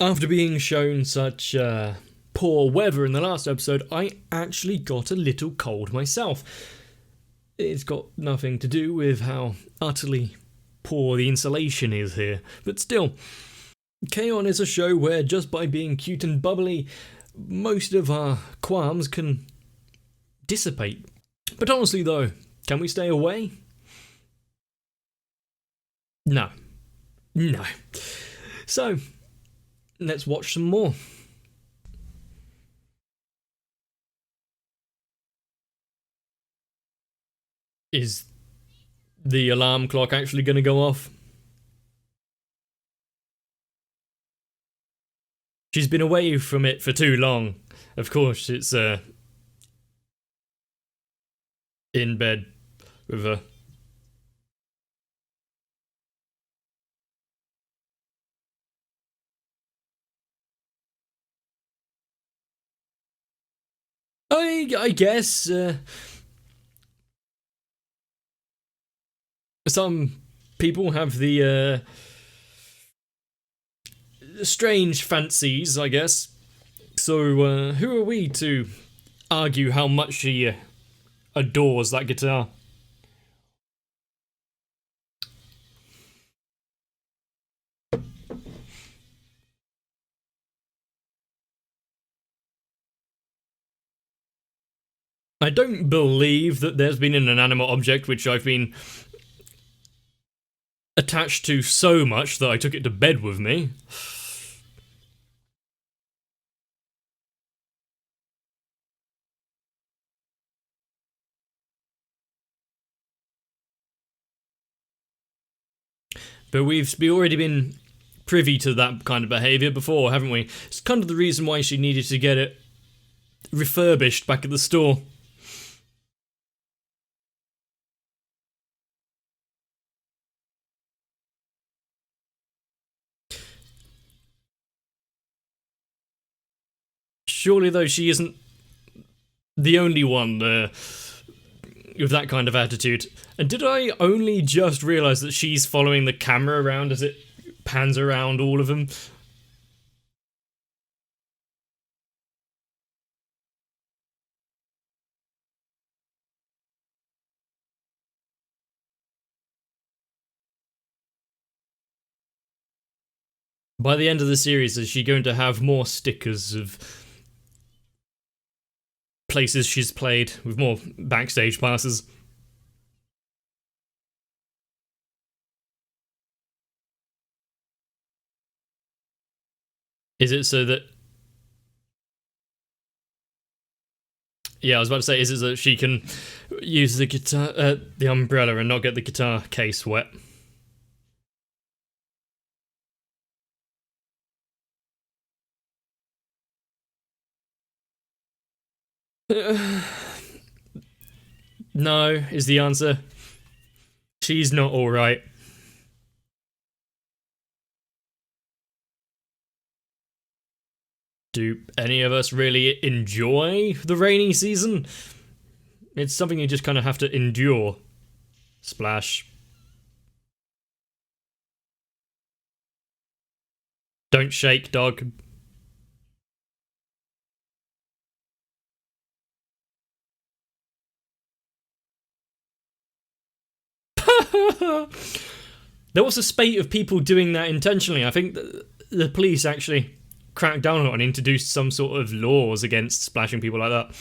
After being shown such poor weather in the last episode, I actually got a little cold myself. It's got nothing to do with how utterly poor the insulation is here, but still, K-On! Is a show where just by being cute and bubbly, most of our qualms can dissipate. But honestly though, can we stay away? No. No. So, let's watch some more. Is the alarm clock actually going to go off? She's been away from it for too long. Of course, it's in bed with her. I guess some people have the strange fancies, I guess. So who are we to argue how much she adores that guitar? I don't believe that there's been an inanimate object which I've been attached to so much that I took it to bed with me. But we've already been privy to that kind of behaviour before, haven't we? It's kind of the reason why she needed to get it refurbished back at the store. Surely, though, she isn't the only one with that kind of attitude. And did I only just realise that she's following the camera around as it pans around all of them? By the end of the series, is she going to have more stickers of places she's played with more backstage passes? Is it so that... Yeah, I was about to say, is it so that she can use the guitar, the umbrella and not get the guitar case wet? No, is the answer. She's not alright. Do any of us really enjoy the rainy season? It's something you just kind of have to endure. Splash. Don't shake, dog. There was a spate of people doing that intentionally. I think the police actually cracked down on it and introduced some sort of laws against splashing people like that.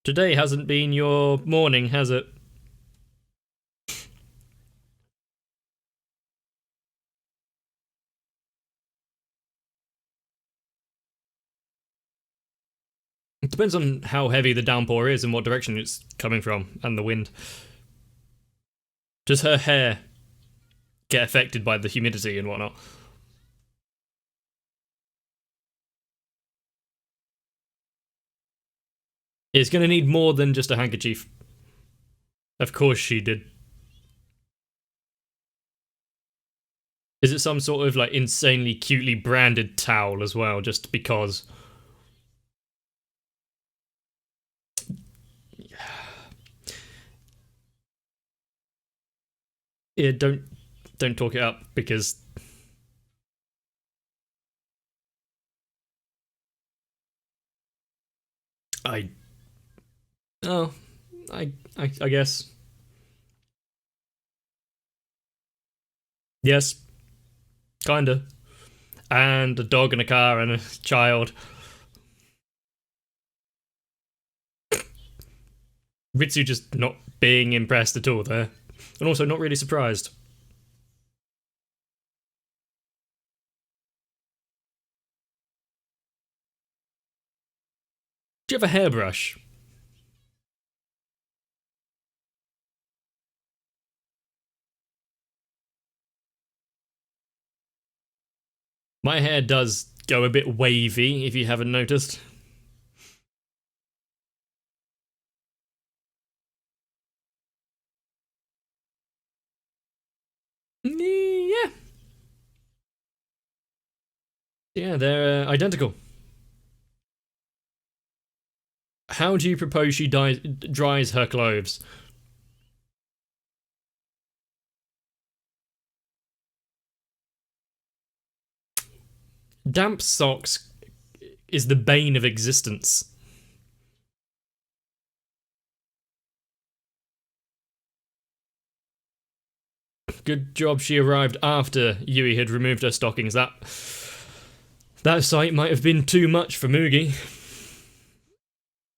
Today hasn't been your morning, has it? It depends on how heavy the downpour is and what direction it's coming from, and the wind. Does her hair get affected by the humidity and whatnot? It's going to need more than just a handkerchief. Of course she did. Is it some sort of like insanely cutely branded towel as well, just because? Yeah, don't don't talk it up because I oh I guess yes, kinda, and a dog and a car and a child. Ritsu just not being impressed at all there, and also not really surprised. Do you have a hairbrush? My hair does go a bit wavy, if you haven't noticed. Yeah. Yeah, they're identical. How do you propose she dries her clothes? Damp socks is the bane of existence. Good job she arrived after Yui had removed her stockings. That sight might have been too much for Mugi.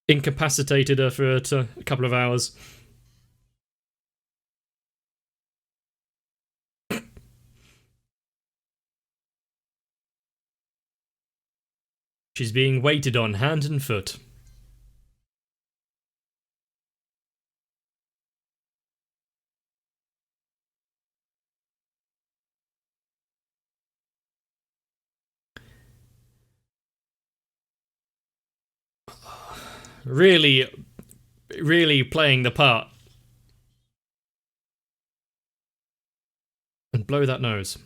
Incapacitated her for a couple of hours. She's being waited on hand and foot. Really, really playing the part. And blow that nose.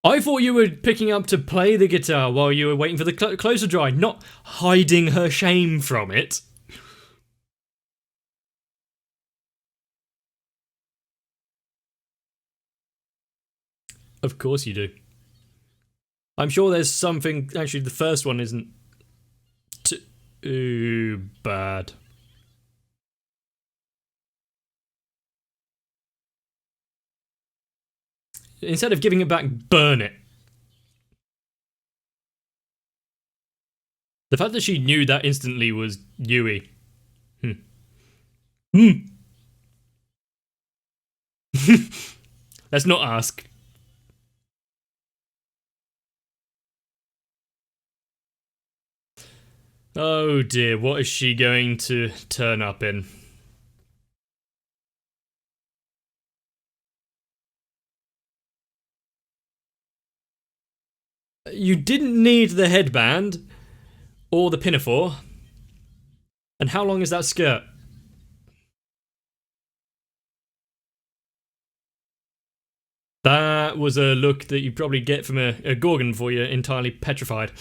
I thought you were picking up to play the guitar while you were waiting for the clothes to dry, not hiding her shame from it. Of course you do. I'm sure there's something. Actually, the first one isn't too bad. Instead of giving it back, burn it. The fact that she knew that instantly was Yui. Let's not ask. Oh dear, what is she going to turn up in? You didn't need the headband or the pinafore. And how long is that skirt? That was a look that you probably get from a Gorgon before you're entirely petrified.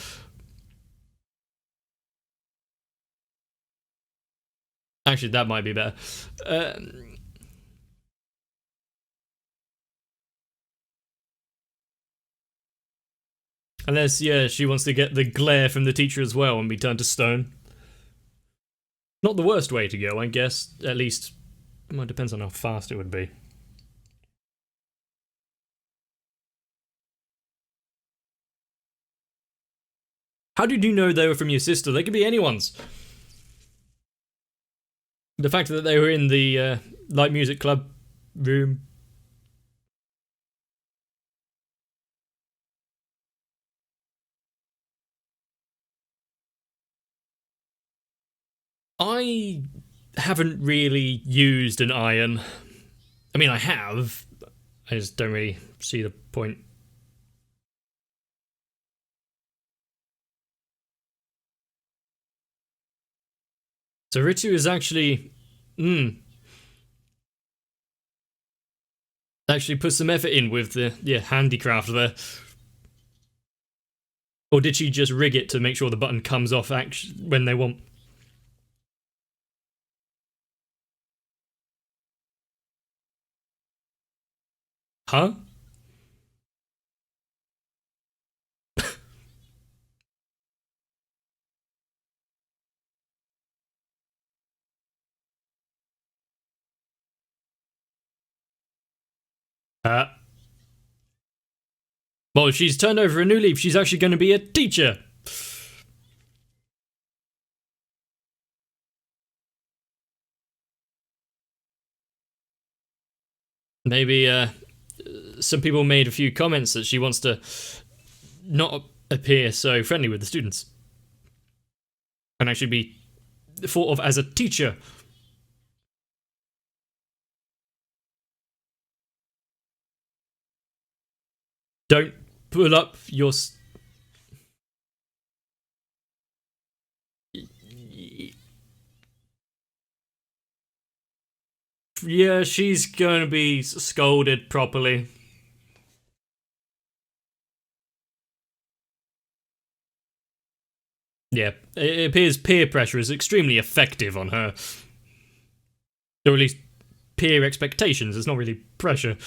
Actually, that might be better. Unless, yeah, she wants to get the glare from the teacher as well and be turned to stone. Not the worst way to go, I guess. At least, well, it depends on how fast it would be. How did you know they were from your sister? They could be anyone's. The fact that they were in the light music club room. I haven't really used an iron. I mean, I have. I just don't really see the point. So Ritsu is actually... actually put some effort in with the handicraft there. Or did she just rig it to make sure the button comes off when they want? Huh? Uh, well, she's turned over a new leaf. She's actually going to be a teacher. Maybe some people made a few comments that she wants to not appear so friendly with the students and actually be thought of as a teacher. Don't pull up your... Yeah, she's going to be scolded properly. Yeah, it appears peer pressure is extremely effective on her. Or at least peer expectations, it's not really pressure.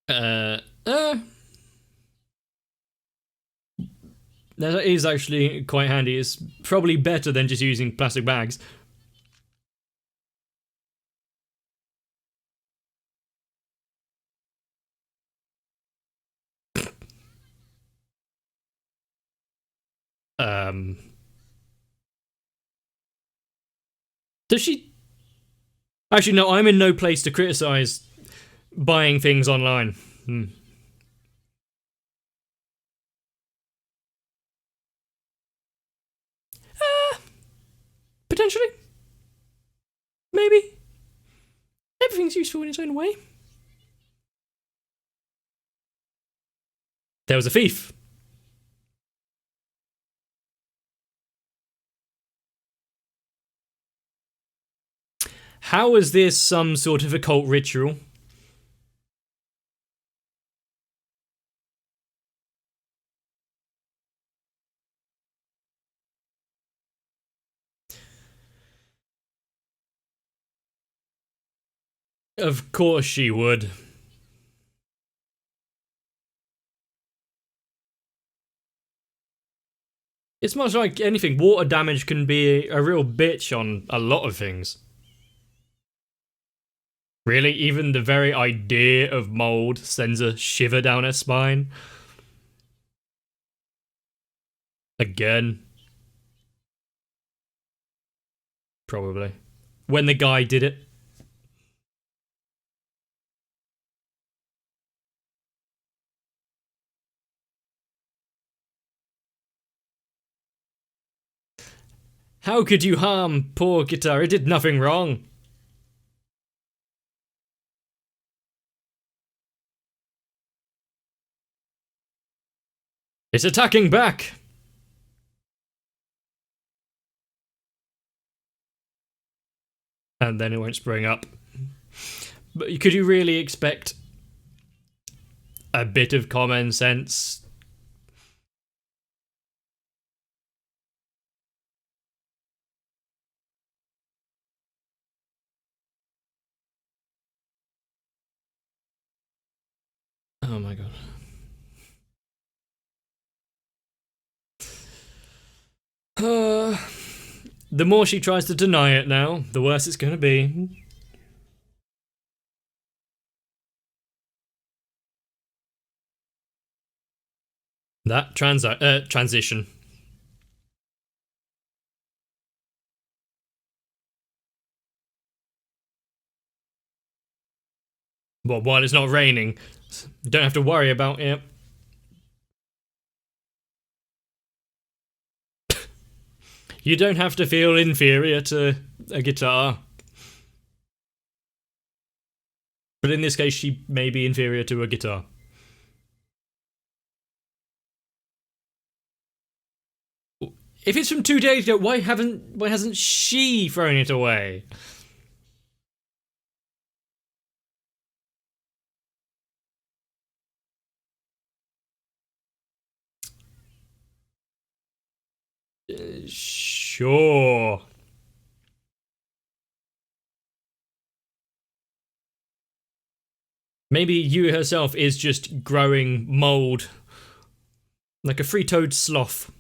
Uh, uh, that is actually quite handy. It's probably better than just using plastic bags. Does she... Actually, no, I'm in no place to criticize buying things online. Potentially. Maybe. Everything's useful in its own way. There was a thief. How is this some sort of occult ritual? Of course she would. It's much like anything. Water damage can be a real bitch on a lot of things. Really, even the very idea of mold sends a shiver down her spine. Again. Probably. When the guy did it. How could you harm poor guitar? It did nothing wrong. It's attacking back. And then it won't spring up. But could you really expect a bit of common sense? Oh my god. The more she tries to deny it now, the worse it's gonna be. That transition. Well, while it's not raining, you don't have to worry about it. You don't have to feel inferior to a guitar. But in this case, she may be inferior to a guitar. If it's from 2 days ago, why hasn't she thrown it away? Sure. Maybe Yui herself is just growing mold like a three-toed sloth.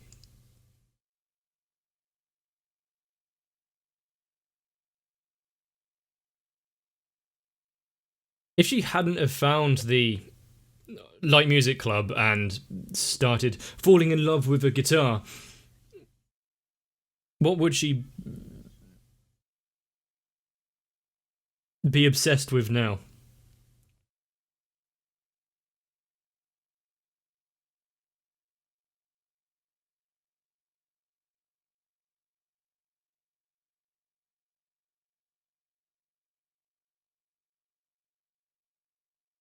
If she hadn't have found the light music club and started falling in love with a guitar, what would she be obsessed with now?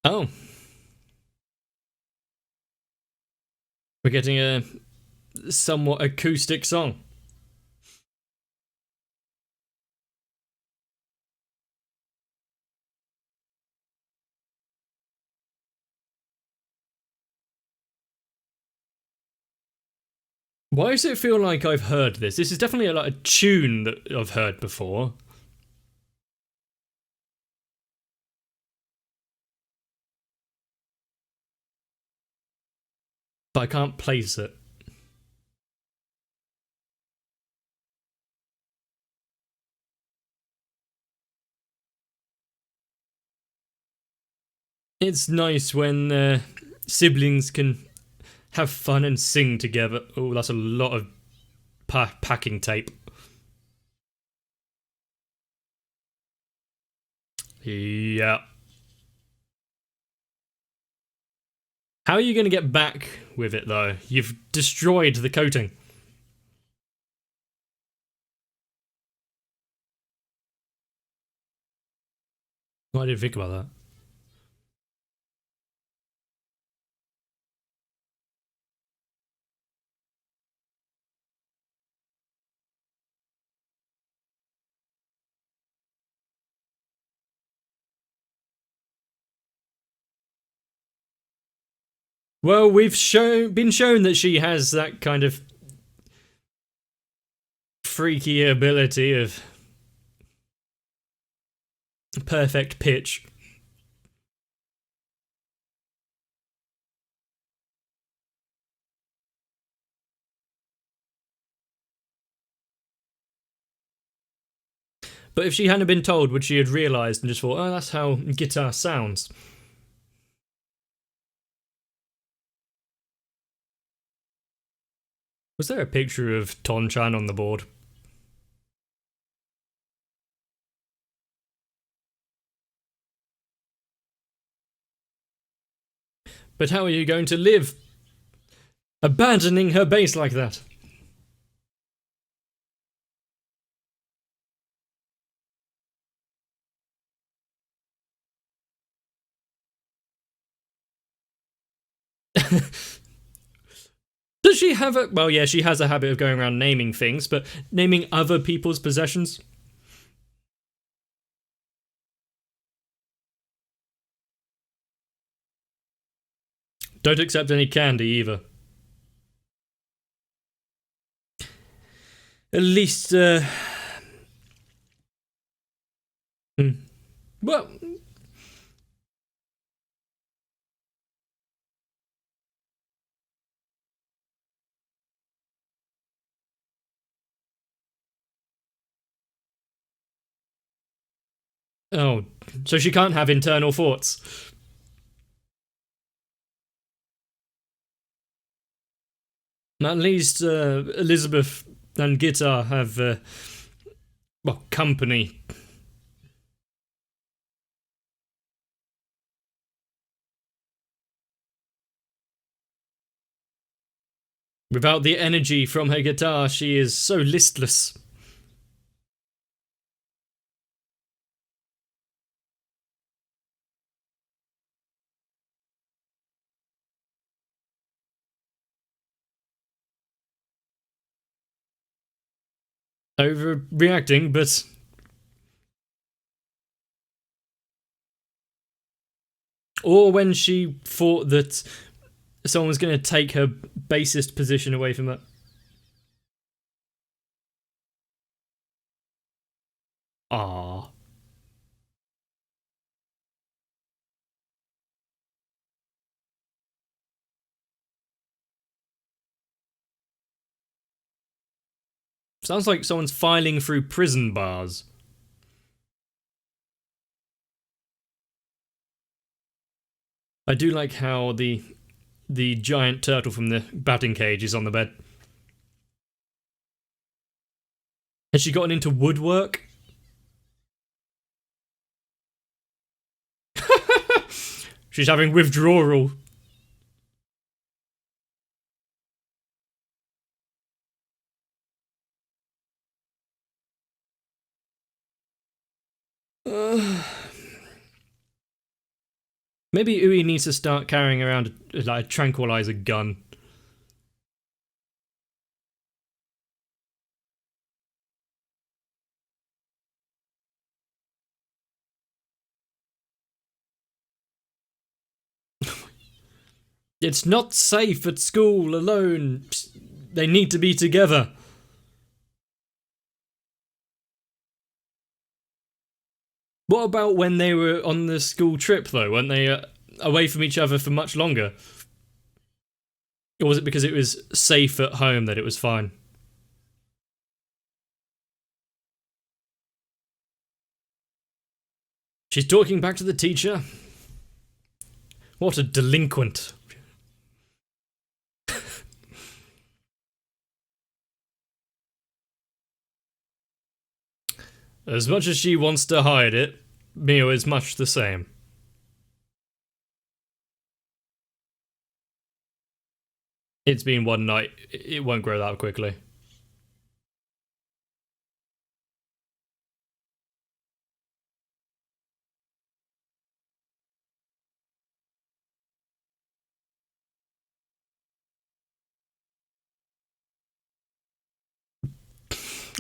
Oh, we're getting a somewhat acoustic song. Why does it feel like I've heard this? This is definitely like a tune that I've heard before. But I can't place it. It's nice when siblings can have fun and sing together. Oh, that's a lot of packing tape. Yeah. How are you going to get back with it, though? You've destroyed the coating. I didn't think about that. Well, we've been shown that she has that kind of freaky ability of perfect pitch. But if she hadn't been told, would she have realised and just thought, oh, that's how guitar sounds? Was there a picture of Ton-chan on the board? But how are you going to live? Abandoning her base like that? Does she have a... Well, yeah, she has a habit of going around naming things, but naming other people's possessions? Don't accept any candy either. At least, hmm. Well... Oh, so she can't have internal thoughts. At least Elizabeth and Guitar have, well, company. Without the energy from her guitar, she is so listless. overreacting, but or when she thought that someone was going to take her bassist position away from her. Ah. Sounds like someone's filing through prison bars. I do like how the giant turtle from the batting cage is on the bed. Has she gotten into woodwork? She's having withdrawal. Maybe Ui needs to start carrying around like a tranquilizer gun. It's not safe at school alone. They need to be together. What about when they were on the school trip, though? Weren't they away from each other for much longer? Or was it because it was safe at home that it was fine? She's talking back to the teacher. What a delinquent. As much as she wants to hide it, Mio is much the same. It's been one night. It won't grow that quickly.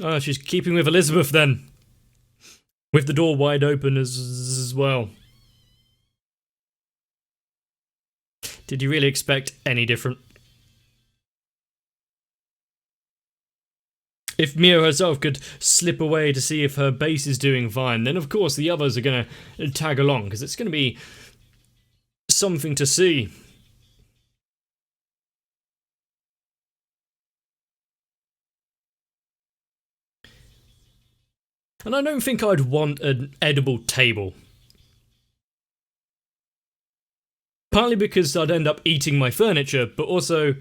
Oh, she's keeping with Elizabeth then. With the door wide open as well. Did you really expect any different? If Mio herself could slip away to see if her base is doing fine, then of course the others are going to tag along, because it's going to be something to see. And I don't think I'd want an edible table. Partly because I'd end up eating my furniture, but also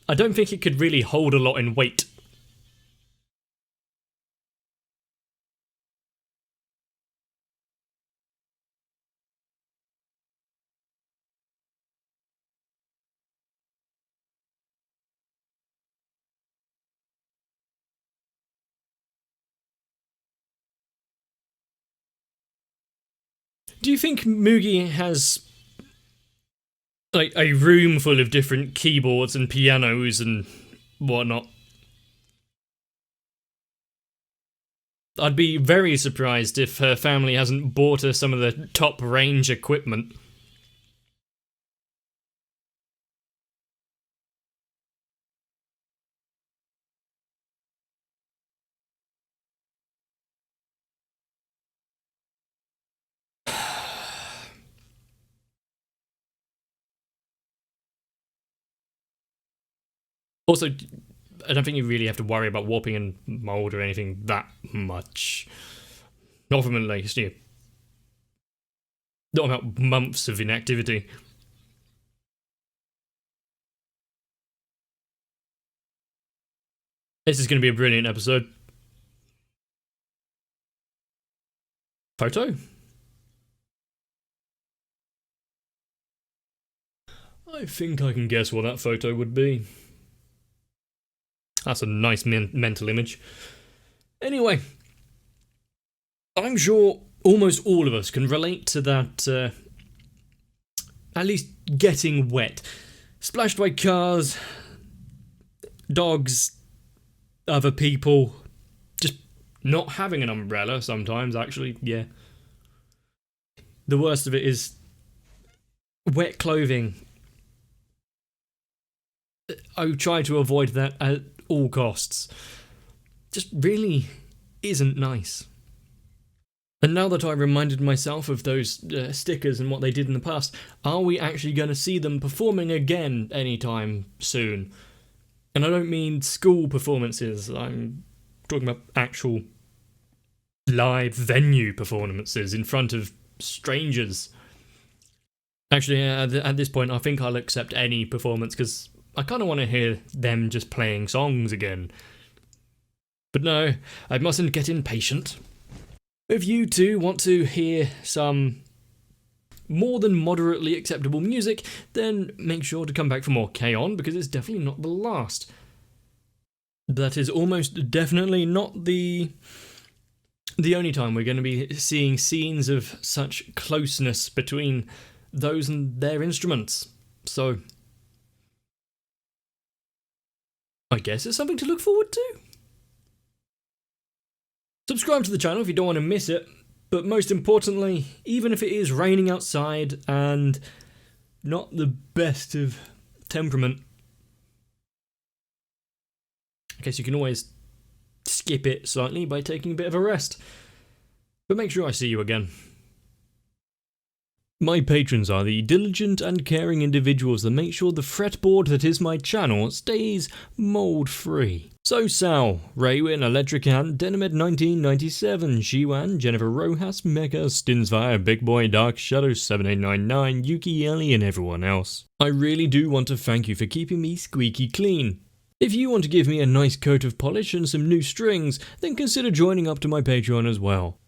I don't think it could really hold a lot in weight. Do you think Mugi has like a room full of different keyboards and pianos and whatnot? I'd be very surprised if her family hasn't bought her some of the top range equipment. Also, I don't think you really have to worry about warping and mold or anything that much. Not from like, not about months of inactivity. This is going to be a brilliant episode. Photo? I think I can guess what that photo would be. That's a nice mental image. Anyway, I'm sure almost all of us can relate to that, at least getting wet. Splashed by cars, dogs, other people, just not having an umbrella sometimes, actually, yeah. The worst of it is wet clothing. I try to avoid that at all costs. Just really isn't nice. And now that I reminded myself of those stickers and what they did in the past, are we actually going to see them performing again anytime soon? And I don't mean school performances, I'm talking about actual live venue performances in front of strangers. Actually, at this point, I think I'll accept any performance because I kind of want to hear them just playing songs again. But no, I mustn't get impatient. If you too want to hear some more than moderately acceptable music, then make sure to come back for more K-On! Because it's definitely not the last. That is almost definitely not the only time we're going to be seeing scenes of such closeness between those and their instruments. So, I guess it's something to look forward to. Subscribe to the channel if you don't want to miss it, but most importantly, even if it is raining outside and not the best of temperament, I guess you can always skip it slightly by taking a bit of a rest. But make sure I see you again. My patrons are the diligent and caring individuals that make sure the fretboard that is my channel stays mold-free. So Sal, Raywin, Electric Ant, Denimed 1997, Shiwan, Jennifer Rojas, Mega, Stinsfire, Big Boy, Dark Shadow 7899, Yuki Ellie and everyone else. I really do want to thank you for keeping me squeaky clean. If you want to give me a nice coat of polish and some new strings, then consider joining up to my Patreon as well.